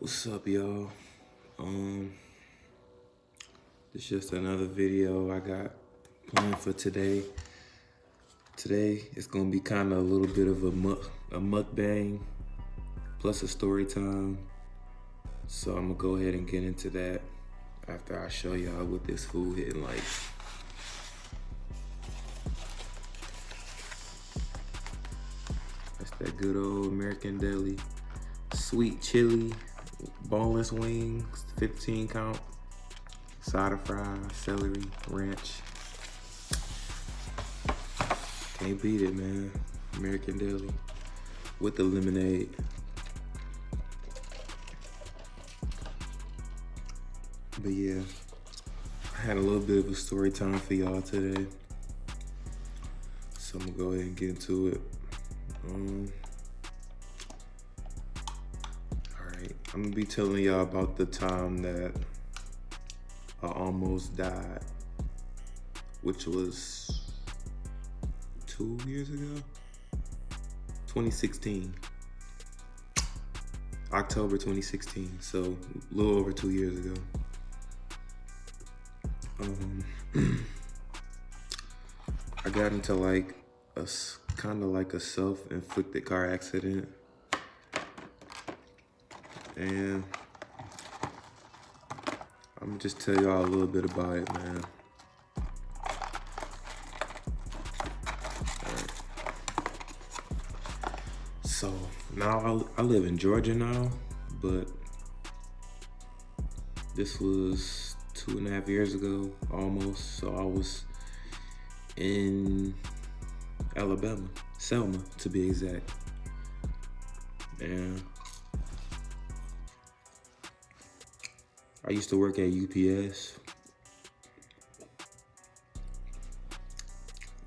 What's up, y'all? This is just another video I got planned for today. Today it's gonna be kind of a little bit of a mukbang plus a story time. So I'm gonna go ahead and get into that after I show y'all what this food hitting like. That's that good old American deli. Sweet chili, boneless wings, 15 count, side of fries, celery, ranch. Can't beat it, man. American deli with the lemonade. But yeah, I had a little bit of a story time for y'all today. So I'm gonna go ahead and get into it. I'm gonna be telling y'all about the time that I almost died, which was 2 years ago, 2016, October 2016, so a little over 2 years ago. I got into like kind of like a self-inflicted car accident. And I'm gonna just tell y'all a little bit about it, man. Alright. So now I live in Georgia now, but this was 2.5 years ago, almost. So I was in Alabama, Selma to be exact. And I used to work at UPS,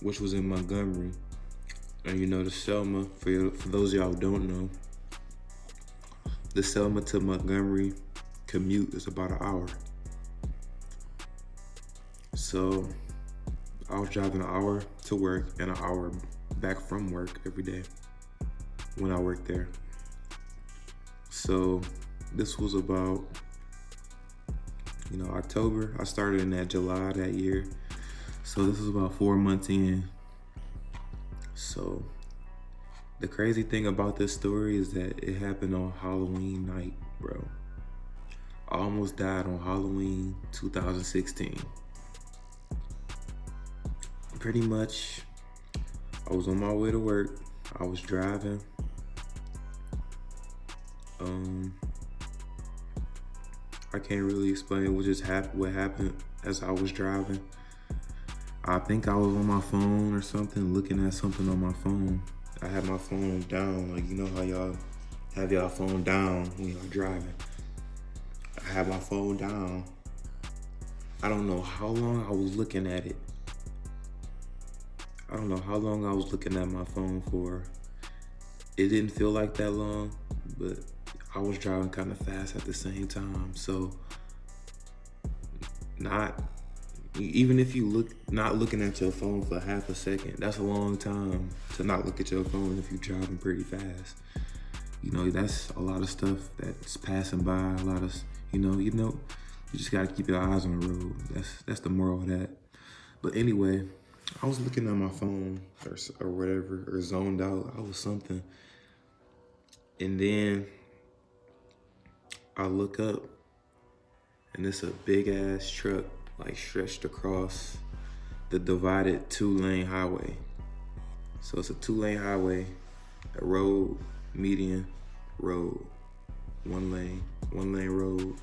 which was in Montgomery. And you know, the Selma, for those of y'all who don't know, the Selma to Montgomery commute is about an hour. So I was driving an hour to work and an hour back from work every day when I worked there. So this was about, October. I started in that July that year. So this was about 4 months in. So the crazy thing about this story is that it happened on Halloween night, bro. I almost died on Halloween 2016. Pretty much, I was on my way to work. I was driving. I can't really explain what happened as I was driving. I think I was on my phone or something, looking at something on my phone. I had my phone down, like, you know how y'all have y'all phone down when y'all driving. I had my phone down. I don't know how long I was looking at it. I don't know how long I was looking at my phone for. It didn't feel like that long, but I was driving kind of fast at the same time. So even if you not looking at your phone for half a second, that's a long time to not look at your phone if you're driving pretty fast. That's a lot of stuff that's passing by, a lot of, you just gotta keep your eyes on the road. That's the moral of that. But anyway, I was looking at my phone or whatever, or zoned out. I was something. And then I look up and it's a big ass truck like stretched across the divided 2-lane highway. So it's a 2-lane highway, a road, median, road, one lane road,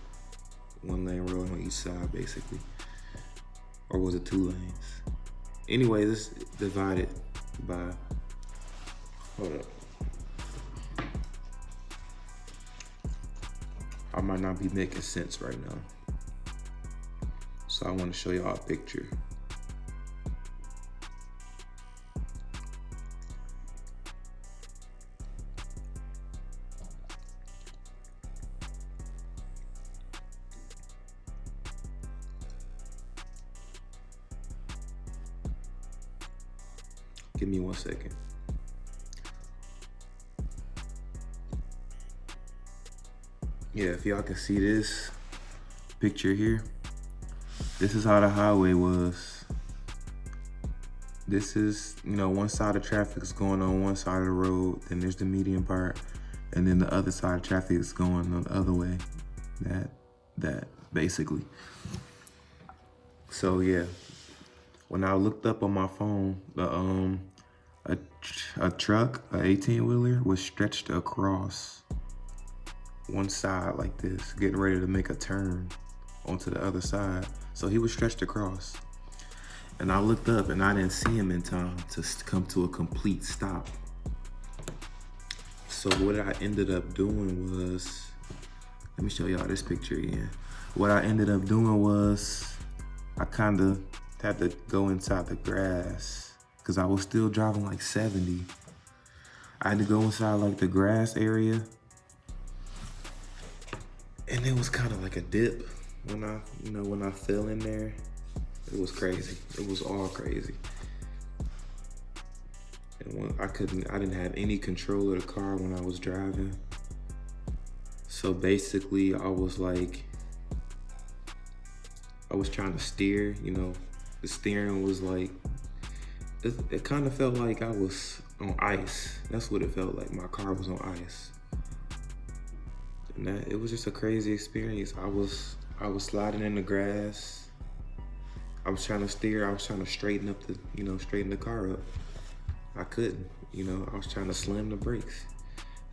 1-lane road on each side basically. Or was it 2 lanes? Anyway, this divided by, hold up. I might not be making sense right now. So I want to show y'all a picture. Give me 1 second. Yeah, if y'all can see this picture here, this is how the highway was. This is, you know, one side of traffic is going on one side of the road, then there's the median part, and then the other side of traffic is going on the other way. That basically. So yeah, when I looked up on my phone, a truck, an 18-wheeler, was stretched across one side like this, getting ready to make a turn onto the other side. So he was stretched across. And I looked up and I didn't see him in time to come to a complete stop. So what I ended up doing was, let me show y'all this picture again. What I ended up doing was, I kind of had to go inside the grass because I was still driving like 70. I had to go inside like the grass area. And it was kind of like a dip when I fell in there. It was crazy. It was all crazy. And when I didn't have any control of the car when I was driving. So basically I was trying to steer, you know, the steering was like, it kind of felt like I was on ice. That's what it felt like. My car was on ice. And it was just a crazy experience. I was sliding in the grass. I was trying to steer. I was trying to straighten the car up. I couldn't, you know, I was trying to slam the brakes.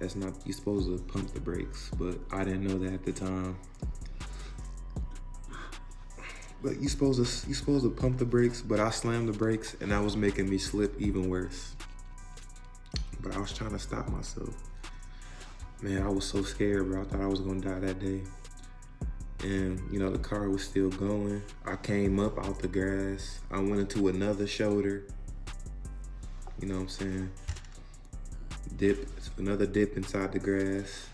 That's not, you're supposed to pump the brakes, but I didn't know that at the time. But you're supposed to pump the brakes, but I slammed the brakes and that was making me slip even worse. But I was trying to stop myself. Man, I was so scared, bro. I thought I was gonna die that day. And, you know, the car was still going. I came up out the grass. I went into another shoulder. You know what I'm saying? Another dip inside the grass.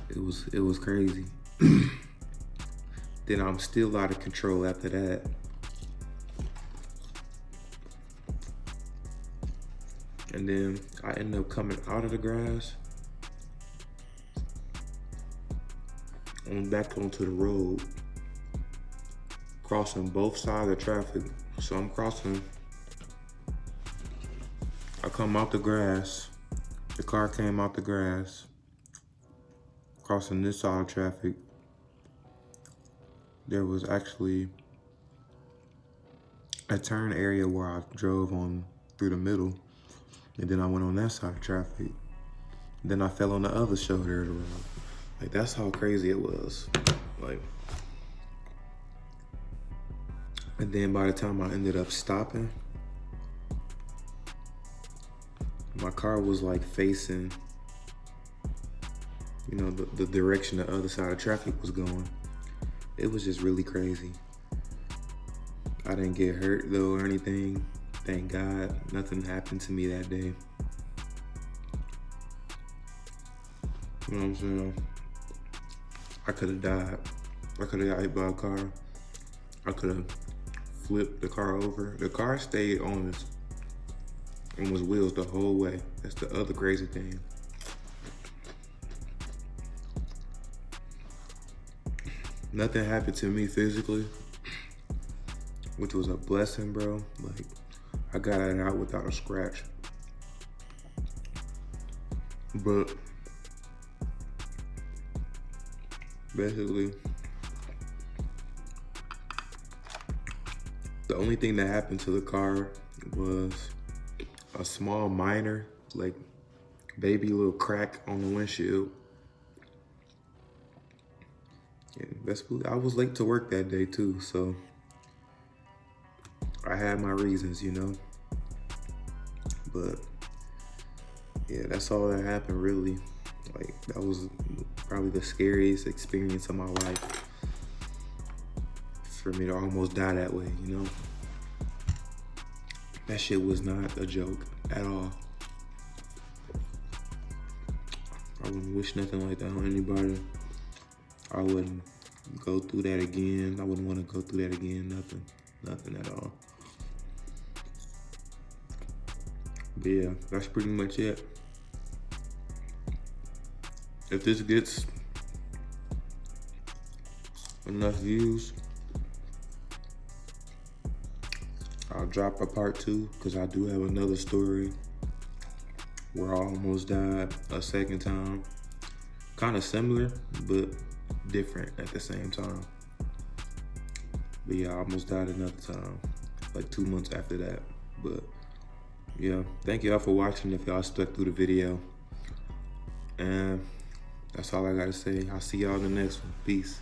It was crazy. Then I'm still out of control after that. And then I ended up coming out of the grass and back onto the road, crossing both sides of traffic. So I'm crossing, I come out the grass, the car came out the grass, crossing this side of traffic. There was actually a turn area where I drove on through the middle, and then I went on that side of traffic. Then I fell on the other shoulder of the road. Like, that's how crazy it was. Like, and then by the time I ended up stopping, my car was like facing, you know, the direction the other side of traffic was going. It was just really crazy. I didn't get hurt though or anything. Thank God, nothing happened to me that day. You know what I'm saying? I could have died. I could have got hit by a car. I could have flipped the car over. The car stayed on its wheels the whole way. That's the other crazy thing. Nothing happened to me physically, which was a blessing, bro. Like, I got it out without a scratch. But basically, the only thing that happened to the car was a small minor, like baby little crack on the windshield. And I was late to work that day too, so I had my reasons, you know. But yeah, that's all that happened really. Like, that was probably the scariest experience of my life. For me to almost die that way, you know. That shit was not a joke at all. I wouldn't wish nothing like that on anybody. I wouldn't go through that again. I wouldn't want to go through that again. Nothing at all. But yeah, that's pretty much it. If this gets enough views, I'll drop a part 2 because I do have another story where I almost died a second time. Kind of similar, but different at the same time. But yeah, I almost died another time, like 2 months after that. But yeah, thank y'all for watching if y'all stuck through the video. And that's all I gotta say. I'll see y'all in the next one. Peace.